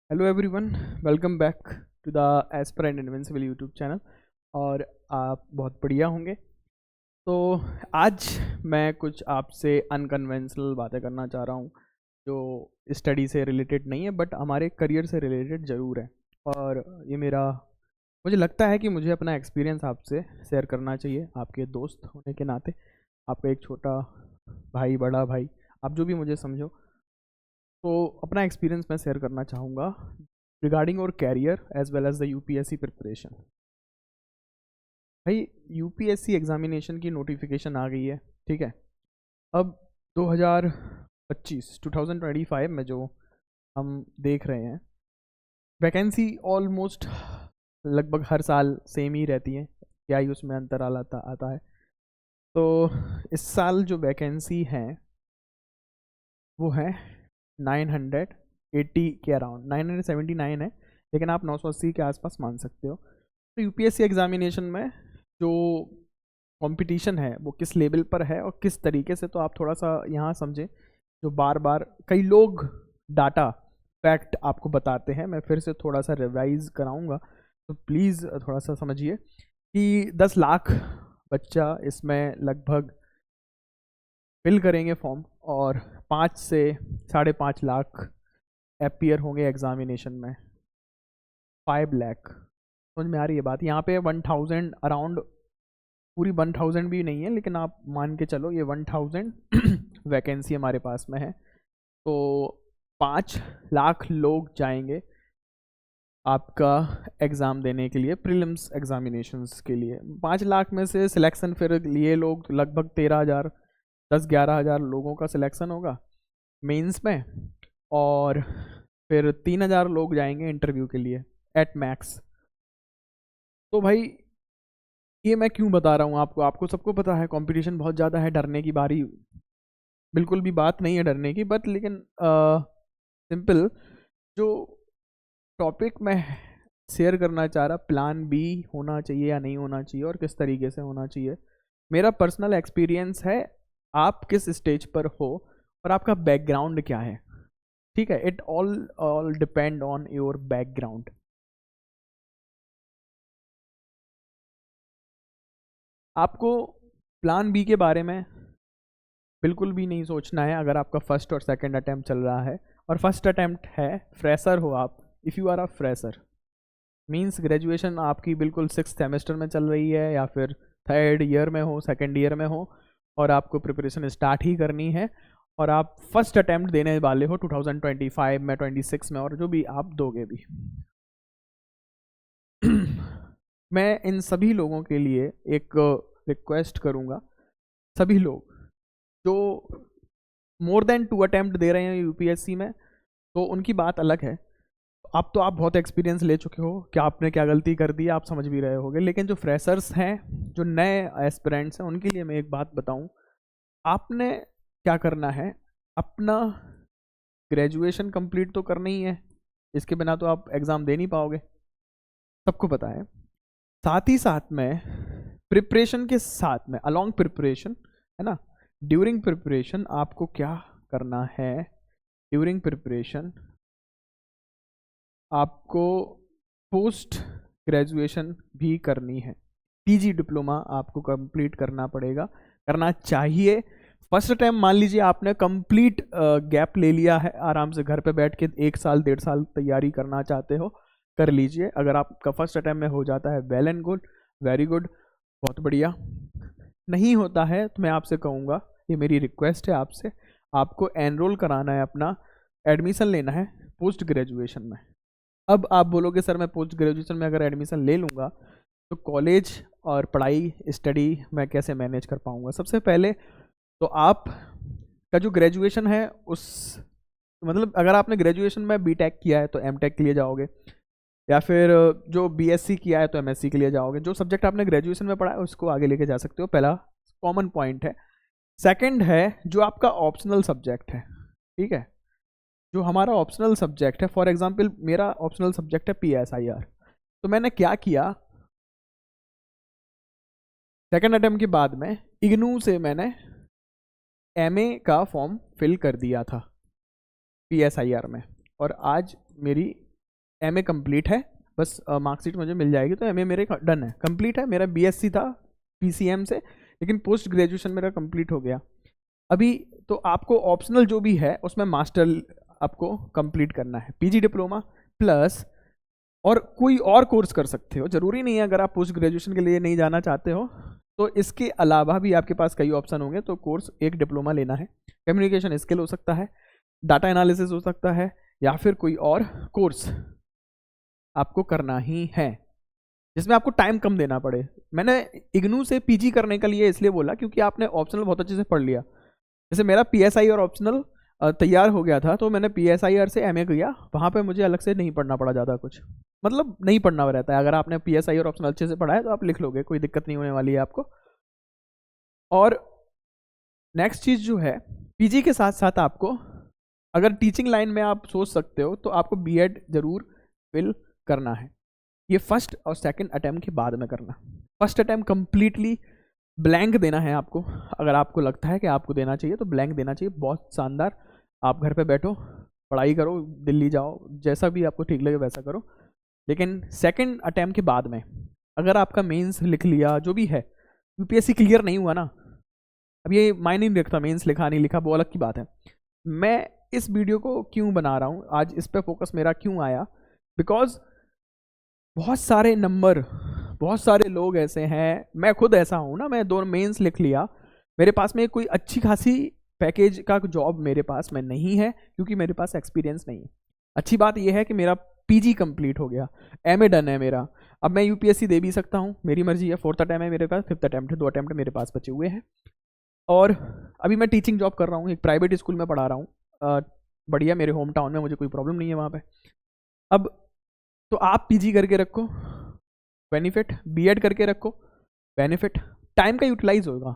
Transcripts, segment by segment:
Hello everyone, welcome back to the Aspirant Invincible YouTube channel. और आप बहुत बढ़िया होंगे। तो आज मैं कुछ आपसे अनकन्वेंशनल बातें करना चाह रहा हूँ जो स्टडी से रिलेटेड नहीं है बट हमारे करियर से रिलेटेड ज़रूर है। और ये मुझे लगता है कि मुझे अपना एक्सपीरियंस आपसे शेयर करना चाहिए, आपके दोस्त होने के नाते, आपका एक छोटा भाई, बड़ा भाई, आप जो भी मुझे समझो। तो अपना एक्सपीरियंस मैं शेयर करना चाहूँगा रिगार्डिंग और career as well as the UPSC preparation. भाई, यूपीएससी एग्जामिनेशन की नोटिफिकेशन आ गई है, ठीक है। अब 2025 में जो हम देख रहे हैं, वैकेंसी ऑलमोस्ट लगभग हर साल सेम ही रहती है, क्या ही उसमें अंतर आता है। तो इस साल जो वैकेंसी है वो है 980 के अराउंड, 979 है, लेकिन आप 980 के आसपास मान सकते हो। तो यूपीएससी एग्जामिनेशन में जो कंपटीशन है वो किस लेवल पर है और किस तरीके से, तो आप थोड़ा सा यहाँ समझें। जो बार बार कई लोग डाटा फैक्ट आपको बताते हैं, मैं फिर से थोड़ा सा रिवाइज कराऊंगा, तो प्लीज़ थोड़ा सा समझिए कि 10 लाख बच्चा इसमें लगभग फिल करेंगे फॉर्म, और 5 से 5.5 लाख अपीयर होंगे एग्जामिनेशन में। 5 लाख, समझ में आ रही है बात? यहाँ पे 1000 अराउंड, पूरी 1000 भी नहीं है लेकिन आप मान के चलो ये 1000 वैकेंसी हमारे पास में है। तो 5 लाख लोग जाएंगे आपका एग्ज़ाम देने के लिए, प्रीलिम्स एग्जामिनेशंस के लिए। 5 लाख में से सिलेक्शन फिर लिए लोग लगभग 13,000, 10-11 हज़ार लोगों का सिलेक्शन होगा मेंस में, और फिर 3,000 लोग जाएंगे इंटरव्यू के लिए एट मैक्स। तो भाई, ये मैं क्यों बता रहा हूँ आपको सबको पता है कंपटीशन बहुत ज़्यादा है, डरने की बारी बिल्कुल भी बात नहीं है डरने की, बट लेकिन सिंपल जो टॉपिक मैं शेयर करना चाह रहा, प्लान बी होना चाहिए या नहीं होना चाहिए और किस तरीके से होना चाहिए, मेरा पर्सनल एक्सपीरियंस है। आप किस स्टेज पर हो और आपका बैकग्राउंड क्या है, ठीक है। It all depend on your background. आपको प्लान बी के बारे में बिल्कुल भी नहीं सोचना है अगर आपका फर्स्ट और सेकंड अटैम्प्ट चल रहा है, और फर्स्ट अटैम्प्ट है, फ्रेशर हो आप, if you are a fresher means graduation आपकी बिल्कुल 6th सेमेस्टर में चल रही है या फिर 3rd ईयर में हो, 2nd ईयर में हो, और आपको प्रिपरेशन स्टार्ट ही करनी है, और आप फर्स्ट अटैम्प्ट देने वाले हो 2025 में, 26 में, और जो भी आप दोगे भी। मैं इन सभी लोगों के लिए एक रिक्वेस्ट करूंगा, सभी लोग जो मोर देन 2 अटैम्प्ट दे रहे हैं यूपीएससी में, तो उनकी बात अलग है। अब तो आप बहुत एक्सपीरियंस ले चुके हो कि आपने क्या गलती कर दी, आप समझ भी रहे होगे, लेकिन जो फ्रेशर्स हैं, जो नए एस्पिरेंट्स हैं, उनके लिए मैं एक बात बताऊं, आपने क्या करना है, अपना ग्रेजुएशन कंप्लीट तो करना ही है, इसके बिना तो आप एग्ज़ाम दे नहीं पाओगे, सबको पता है। साथ ही साथ में प्रिपरेशन के साथ में, अलोंग प्रिपरेशन, है ना, ड्यूरिंग प्रिपरेशन आपको क्या करना है, ड्यूरिंग प्रिपरेशन आपको पोस्ट ग्रेजुएशन भी करनी है, पीजी डिप्लोमा आपको कंप्लीट करना पड़ेगा, करना चाहिए। फर्स्ट टाइम मान लीजिए आपने कंप्लीट गैप ले लिया है, आराम से घर पे बैठ के 1 साल 1.5 साल तैयारी करना चाहते हो, कर लीजिए। अगर आपका फर्स्ट अटैम्प्ट में हो जाता है, well and good, very good, बहुत बढ़िया। नहीं होता है तो मैं आपसे कहूँगा, ये मेरी रिक्वेस्ट है आपसे, आपको एनरोल कराना है, अपना एडमिशन लेना है पोस्ट ग्रेजुएशन में। अब आप बोलोगे सर मैं पोस्ट ग्रेजुएशन में अगर एडमिशन ले लूँगा तो कॉलेज और पढ़ाई स्टडी मैं कैसे मैनेज कर पाऊँगा? सबसे पहले तो आप का जो ग्रेजुएशन है, उस मतलब अगर आपने ग्रेजुएशन में बीटेक किया है तो एमटेक के लिए जाओगे, या फिर जो बीएससी किया है तो एमएससी के लिए जाओगे। जो सब्जेक्ट आपने ग्रेजुएशन में पढ़ा है उसको आगे लेके जा सकते हो, पहला कॉमन पॉइंट है। सेकंड है जो आपका ऑप्शनल सब्जेक्ट है, ठीक है, जो हमारा ऑप्शनल सब्जेक्ट है, फॉर एग्जांपल मेरा ऑप्शनल सब्जेक्ट है पीएसआईआर, तो मैंने क्या किया, सेकंड अटेम्प्ट के बाद में इग्नू से मैंने एमए का फॉर्म फिल कर दिया था पीएसआईआर में, और आज मेरी MA कंप्लीट है, बस मार्कशीट मुझे मिल जाएगी तो MA मेरे डन है, कंप्लीट है। मेरा BSc था PCM से, लेकिन पोस्ट ग्रेजुएशन मेरा कंप्लीट हो गया। अभी तो आपको ऑप्शनल जो भी है उसमें मास्टर आपको कंप्लीट करना है, PG डिप्लोमा प्लस और कोई और कोर्स कर सकते हो, जरूरी नहीं है। अगर आप पोस्ट ग्रेजुएशन के लिए नहीं जाना चाहते हो तो इसके अलावा भी आपके पास कई ऑप्शन होंगे। तो कोर्स एक डिप्लोमा लेना है, कम्युनिकेशन स्किल हो सकता है, डाटा एनालिसिस हो सकता है, या फिर कोई और कोर्स आपको करना ही है जिसमें आपको टाइम कम देना पड़े। मैंने इग्नू से PG करने के लिए इसलिए बोला क्योंकि आपने ऑप्शनल बहुत अच्छे से पढ़ लिया। जैसे मेरा PSI और ऑप्शनल तैयार हो गया था तो मैंने PSIR से MA किया, वहाँ पे मुझे अलग से नहीं पढ़ना पड़ा ज़्यादा कुछ, मतलब नहीं पढ़ना रहता है। अगर आपने PSI और ऑप्शनल अच्छे से पढ़ा है तो आप लिख लोगे, कोई दिक्कत नहीं होने वाली है आपको। और नेक्स्ट चीज़ जो है, PG के साथ साथ आपको अगर टीचिंग लाइन में आप सोच सकते हो तो आपको B.Ed जरूर फिल करना है। ये फर्स्ट और सेकंड अटेम्प्ट के बाद में करना। फर्स्ट अटेम्प्ट कंप्लीटली ब्लैंक देना है आपको, अगर आपको लगता है कि आपको देना चाहिए तो ब्लैंक देना चाहिए, बहुत शानदार। आप घर पे बैठो, पढ़ाई करो, दिल्ली जाओ, जैसा भी आपको ठीक लगे वैसा करो। लेकिन सेकंड अटेम्प्ट के बाद में अगर आपका मेंस लिख लिया, जो भी है, UPSC क्लियर नहीं हुआ ना, अब ये मायने नहीं रखता मेंस लिखा नहीं लिखा, वो अलग की बात है। मैं इस वीडियो को क्यों बना रहा हूँ आज, इस पर फोकस मेरा क्यों आया, बिकॉज बहुत सारे नंबर, बहुत सारे लोग ऐसे हैं, मैं खुद ऐसा हूँ ना, मैं 2 मेंस लिख लिया, मेरे पास में कोई अच्छी खासी पैकेज का जॉब मेरे पास में नहीं है क्योंकि मेरे पास एक्सपीरियंस नहीं है। अच्छी बात यह है कि मेरा PG कंप्लीट हो गया, MA डन है मेरा, अब मैं UPSC दे भी सकता हूँ, मेरी मर्जी है। 4th अटैम्प्ट है मेरे पास, 5th अटैम्प्ट है, 2 अटैम्प्ट मेरे पास बचे हुए हैं। और अभी मैं टीचिंग जॉब कर रहा हूँ, एक प्राइवेट स्कूल में पढ़ा रहा हूँ, बढ़िया, मेरे होम टाउन में, मुझे कोई प्रॉब्लम नहीं है वहाँ पे। अब तो आप PG करके रखो, बेनिफिट, B.Ed करके रखो, बेनिफिट, टाइम का यूटिलाइज होगा।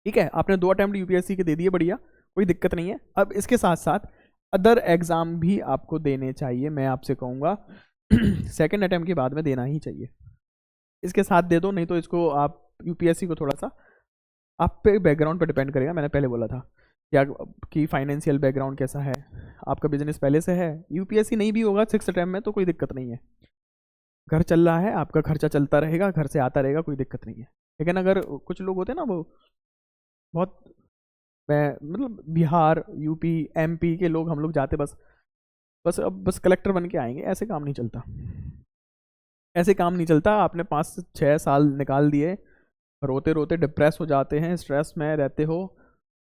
ठीक है, आपने 2 अटेम्प्ट UPSC के दे दिए, बढ़िया, कोई दिक्कत नहीं है। अब इसके साथ साथ अदर एग्जाम भी आपको देने चाहिए, मैं आपसे कहूँगा सेकेंड अटेम्प्ट के बाद में देना ही चाहिए। इसके साथ दे दो, नहीं तो इसको आप UPSC को थोड़ा सा आप पे बैकग्राउंड पे डिपेंड करेगा। मैंने पहले बोला था क्या कि फाइनेंशियल बैकग्राउंड कैसा है, आपका बिजनेस पहले से है, UPSC नहीं भी होगा 6th अटेम्प्ट में तो कोई दिक्कत नहीं है, घर चल रहा है, आपका खर्चा चलता रहेगा, घर से आता रहेगा, कोई दिक्कत नहीं है। लेकिन अगर कुछ लोग होते हैं ना, वो बहुत, मैं मतलब बिहार, UP, MP के लोग, हम लोग जाते बस कलेक्टर बन के आएंगे, ऐसे काम नहीं चलता, ऐसे काम नहीं चलता। आपने 5 से 6 साल निकाल दिए, रोते रोते डिप्रेस हो जाते हैं, स्ट्रेस में रहते हो,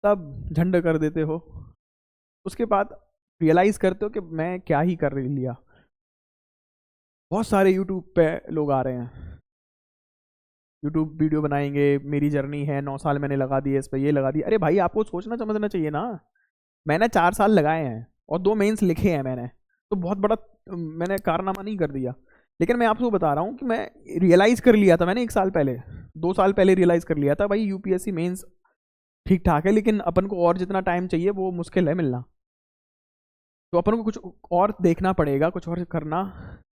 तब झंड कर देते हो, उसके बाद रियलाइज़ करते हो कि मैं क्या ही कर लिया। बहुत सारे यूट्यूब पे लोग आ रहे हैं, यूट्यूब वीडियो बनाएंगे, मेरी जर्नी है, 9 साल मैंने लगा दिए इस पर, ये लगा दिया। अरे भाई, आपको सोचना समझना चाहिए ना, मैंने 4 साल लगाए हैं और 2 मेंस लिखे हैं मैंने, तो बहुत बड़ा मैंने कारनामा नहीं कर दिया। लेकिन मैं आपको बता रहा हूँ कि मैं रियलाइज़ कर लिया था, मैंने 1 साल पहले, 2 साल पहले रियलाइज़ कर लिया था, भाई UPSC मेंस ठीक ठाक है, लेकिन अपन को और जितना टाइम चाहिए वो मुश्किल है मिलना, तो अपन को कुछ और देखना पड़ेगा, कुछ और करना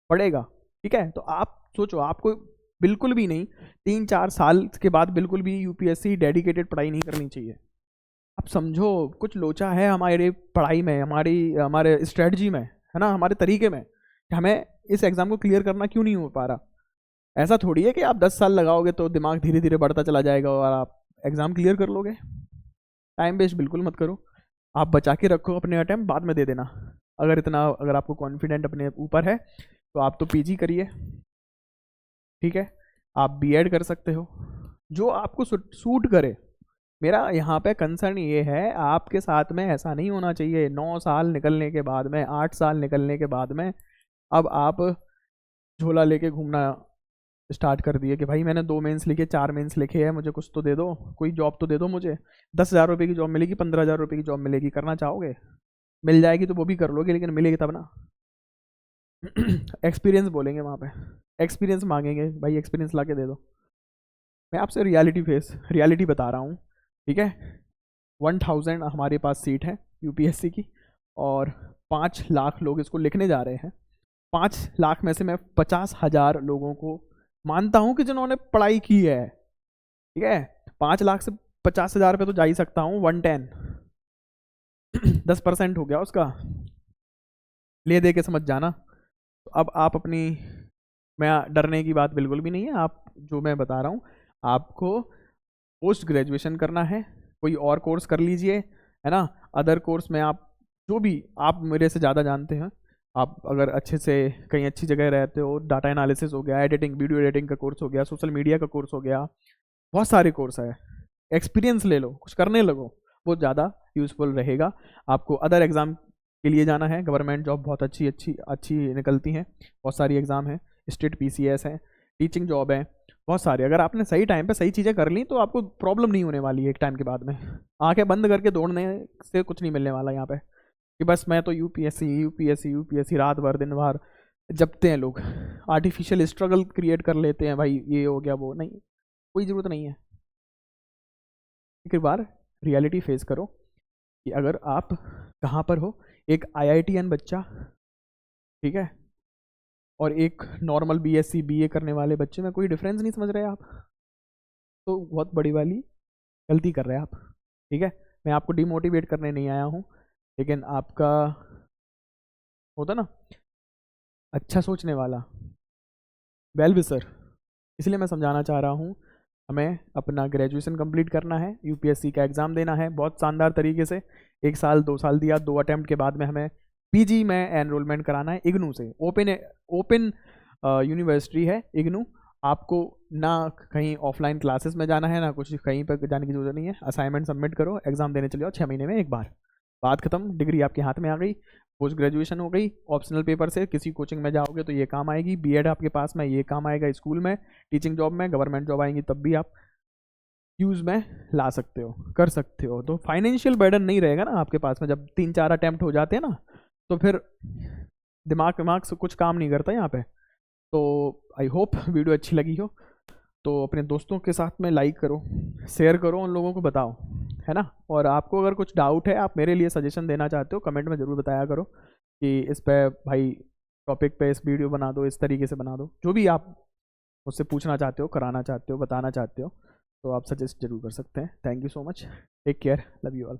पड़ेगा। ठीक है, तो आप सोचो, आपको बिल्कुल भी नहीं 3-4 साल के बाद बिल्कुल भी UPSC डेडिकेटेड पढ़ाई नहीं करनी चाहिए। आप समझो, कुछ लोचा है हमारे पढ़ाई में, हमारे स्ट्रेटजी में, है ना, हमारे तरीके में, कि हमें इस एग्ज़ाम को क्लियर करना क्यों नहीं हो पा रहा। ऐसा थोड़ी है कि आप 10 साल लगाओगे तो दिमाग धीरे धीरे बढ़ता चला जाएगा और आप एग्ज़ाम क्लियर कर लोगे। टाइम वेस्ट बिल्कुल मत करो, आप बचा के रखो अपने अटेम्प्ट, बाद में दे देना। अगर आपको कॉन्फिडेंट अपने ऊपर है तो आप तो PG करिए, ठीक है, आप B.Ed कर सकते हो, जो आपको सूट करे। मेरा यहाँ पे कंसर्न ये है, आपके साथ में ऐसा नहीं होना चाहिए 9 साल निकलने के बाद में, 8 साल निकलने के बाद में अब आप झोला लेके घूमना स्टार्ट कर दिए कि भाई मैंने 2 मेंस लिखे, 4 मेंस लिखे हैं, मुझे कुछ तो दे दो, कोई जॉब तो दे दो मुझे, 10,000 रुपये की जॉब मिलेगी, 15,000 रुपये की जॉब मिलेगी, करना चाहोगे? मिल जाएगी तो वो भी कर लोगे, लेकिन मिलेगी तब ना। एक्सपीरियंस बोलेंगे वहाँ पे, एक्सपीरियंस मांगेंगे, भाई एक्सपीरियंस ला के दे दो। मैं आपसे रियलिटी बता रहा हूँ, ठीक है। 1000 हमारे पास सीट है UPSC की, और 5 लाख लोग इसको लिखने जा रहे हैं। 5 लाख में से मैं 50,000 लोगों को मानता हूँ कि जिन्होंने पढ़ाई की है, ठीक है। 5 लाख से 50,000 पे तो जा ही सकता हूँ, 110 10% हो गया उसका, ले दे के समझ जाना। तो अब आप अपनी, मैं डरने की बात बिल्कुल भी नहीं है, आप जो मैं बता रहा हूँ, आपको पोस्ट ग्रेजुएशन करना है, कोई और कोर्स कर लीजिए, है ना। अदर कोर्स में आप जो भी, आप मेरे से ज़्यादा जानते हैं, आप अगर अच्छे से कहीं अच्छी जगह रहते हो, डाटा एनालिसिस हो गया, एडिटिंग, वीडियो एडिटिंग का कोर्स हो गया, सोशल मीडिया का कोर्स हो गया, बहुत सारे कोर्स है, एक्सपीरियंस ले लो, कुछ करने लगो, वो ज़्यादा यूज़फुल रहेगा। आपको अदर एग्ज़ाम के लिए जाना है, गवर्नमेंट जॉब बहुत अच्छी अच्छी अच्छी निकलती हैं, बहुत सारी एग्ज़ाम है, स्टेट पीसीएस है, टीचिंग जॉब है, बहुत सारे। अगर आपने सही टाइम पे सही चीज़ें कर ली तो आपको प्रॉब्लम नहीं होने वाली है एक टाइम के बाद में। आंखें बंद करके दौड़ने से कुछ नहीं मिलने वाला यहाँ पे, कि बस मैं तो यूपीएससी यूपीएससी यूपीएससी रात भर दिन भर जपते हैं लोग, आर्टिफिशियल स्ट्रगल क्रिएट कर लेते हैं, भाई ये हो गया वो नहीं, कोई ज़रूरत नहीं है। एक बार रियलिटी फेस करो कि अगर आप कहाँ पर हो, एक आईआईटीएन बच्चा, ठीक है, और एक नॉर्मल बीएससी बीए करने वाले बच्चे में कोई डिफरेंस नहीं समझ रहे आप, तो बहुत बड़ी वाली गलती कर रहे हैं आप, ठीक है। मैं आपको डिमोटिवेट करने नहीं आया हूँ, लेकिन आपका होता ना अच्छा सोचने वाला, वेल विशर, इसलिए मैं समझाना चाह रहा हूँ, हमें अपना ग्रेजुएशन कंप्लीट करना है, यूपीएससी का एग्ज़ाम देना है बहुत शानदार तरीके से, 1 साल 2 साल दिया, 2 अटैम्प्ट के बाद में हमें पीजी में एनरोलमेंट कराना है इग्नू से, ओपन यूनिवर्सिटी है इग्नू। आपको ना कहीं ऑफलाइन क्लासेस में जाना है, ना कुछ कहीं पर जाने की जरूरत नहीं है, असाइनमेंट सबमिट करो, एग्ज़ाम देने चले जाओ 6 महीने में एक बार, बात खत्म, डिग्री आपके हाथ में आ गई, पोस्ट ग्रेजुएशन हो गई, ऑप्शनल पेपर से किसी कोचिंग में जाओगे तो ये काम आएगी, बीएड आपके पास में ये काम आएगा, स्कूल में, टीचिंग जॉब में, गवर्नमेंट जॉब आएंगी तब भी आप यूज़ में ला सकते हो, कर सकते हो। तो फाइनेंशियल बर्डन नहीं रहेगा ना आपके पास में, जब 3-4 अटैम्प्ट हो जाते हैं ना, तो फिर दिमाग दिमाग से कुछ काम नहीं करता यहाँ पे। तो आई होप वीडियो अच्छी लगी हो, तो अपने दोस्तों के साथ में लाइक करो, शेयर करो, उन लोगों को बताओ, है ना। और आपको अगर कुछ डाउट है, आप मेरे लिए सजेशन देना चाहते हो, कमेंट में ज़रूर बताया करो कि इस पे भाई टॉपिक पे इस वीडियो बना दो, इस तरीके से बना दो, जो भी आप मुझसे पूछना चाहते हो, कराना चाहते हो, बताना चाहते हो, तो आप सजेस्ट जरूर कर सकते हैं। Thank you so much, take care, love you all.